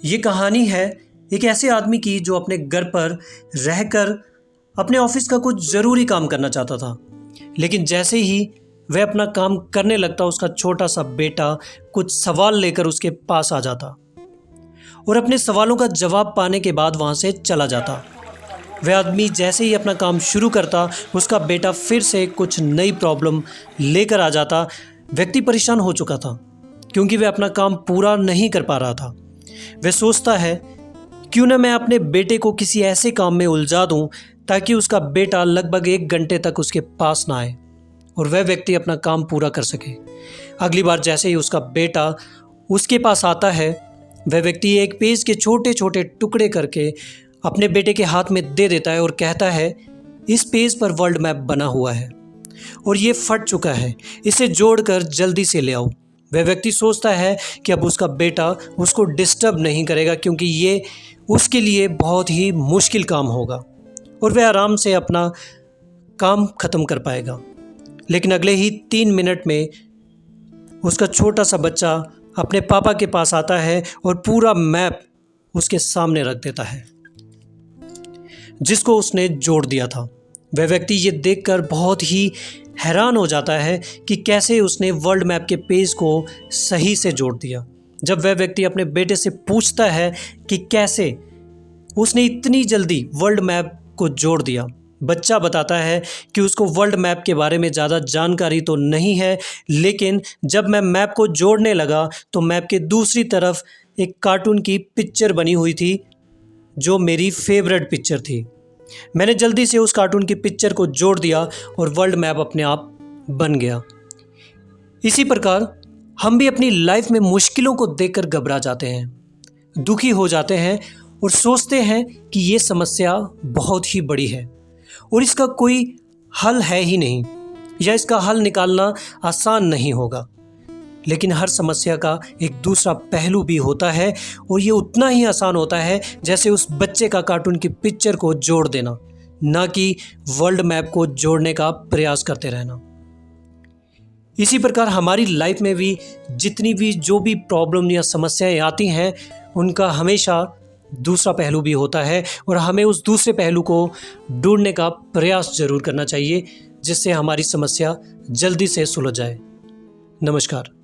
ये कहानी है एक ऐसे आदमी की जो अपने घर पर रहकर अपने ऑफिस का कुछ ज़रूरी काम करना चाहता था। लेकिन जैसे ही वह अपना काम करने लगता, उसका छोटा सा बेटा कुछ सवाल लेकर उसके पास आ जाता और अपने सवालों का जवाब पाने के बाद वहाँ से चला जाता। वह आदमी जैसे ही अपना काम शुरू करता, उसका बेटा फिर से कुछ नई प्रॉब्लम लेकर आ जाता। व्यक्ति परेशान हो चुका था क्योंकि वह अपना काम पूरा नहीं कर पा रहा था। वह सोचता है, क्यों न मैं अपने बेटे को किसी ऐसे काम में उलझा दूं ताकि उसका बेटा लगभग 1 घंटे तक उसके पास ना आए और वह व्यक्ति अपना काम पूरा कर सके। अगली बार जैसे ही उसका बेटा उसके पास आता है, वह व्यक्ति एक पेज के छोटे छोटे टुकड़े करके अपने बेटे के हाथ में दे देता है और कहता है, इस पेज पर वर्ल्ड मैप बना हुआ है और ये फट चुका है, इसे जोड़कर जल्दी से ले आओ। वह व्यक्ति सोचता है कि अब उसका बेटा उसको डिस्टर्ब नहीं करेगा क्योंकि ये उसके लिए बहुत ही मुश्किल काम होगा और वह आराम से अपना काम ख़त्म कर पाएगा। लेकिन अगले ही 3 मिनट में उसका छोटा सा बच्चा अपने पापा के पास आता है और पूरा मैप उसके सामने रख देता है जिसको उसने जोड़ दिया था। वह व्यक्ति ये देखकर बहुत ही हैरान हो जाता है कि कैसे उसने वर्ल्ड मैप के पेज को सही से जोड़ दिया। जब वह व्यक्ति अपने बेटे से पूछता है कि कैसे उसने इतनी जल्दी वर्ल्ड मैप को जोड़ दिया, बच्चा बताता है कि उसको वर्ल्ड मैप के बारे में ज़्यादा जानकारी तो नहीं है, लेकिन जब मैं मैप को जोड़ने लगा तो मैप के दूसरी तरफ एक कार्टून की पिक्चर बनी हुई थी जो मेरी फेवरेट पिक्चर थी। मैंने जल्दी से उस कार्टून की पिक्चर को जोड़ दिया और वर्ल्ड मैप अपने आप बन गया। इसी प्रकार हम भी अपनी लाइफ में मुश्किलों को देखकर घबरा जाते हैं, दुखी हो जाते हैं और सोचते हैं कि ये समस्या बहुत ही बड़ी है और इसका कोई हल है ही नहीं या इसका हल निकालना आसान नहीं होगा। लेकिन हर समस्या का एक दूसरा पहलू भी होता है और ये उतना ही आसान होता है जैसे उस बच्चे का कार्टून की पिक्चर को जोड़ देना, ना कि वर्ल्ड मैप को जोड़ने का प्रयास करते रहना। इसी प्रकार हमारी लाइफ में भी जितनी भी जो भी प्रॉब्लम या समस्याएं आती हैं, उनका हमेशा दूसरा पहलू भी होता है और हमें उस दूसरे पहलू को ढूंढने का प्रयास जरूर करना चाहिए जिससे हमारी समस्या जल्दी से सुलझ जाए। नमस्कार।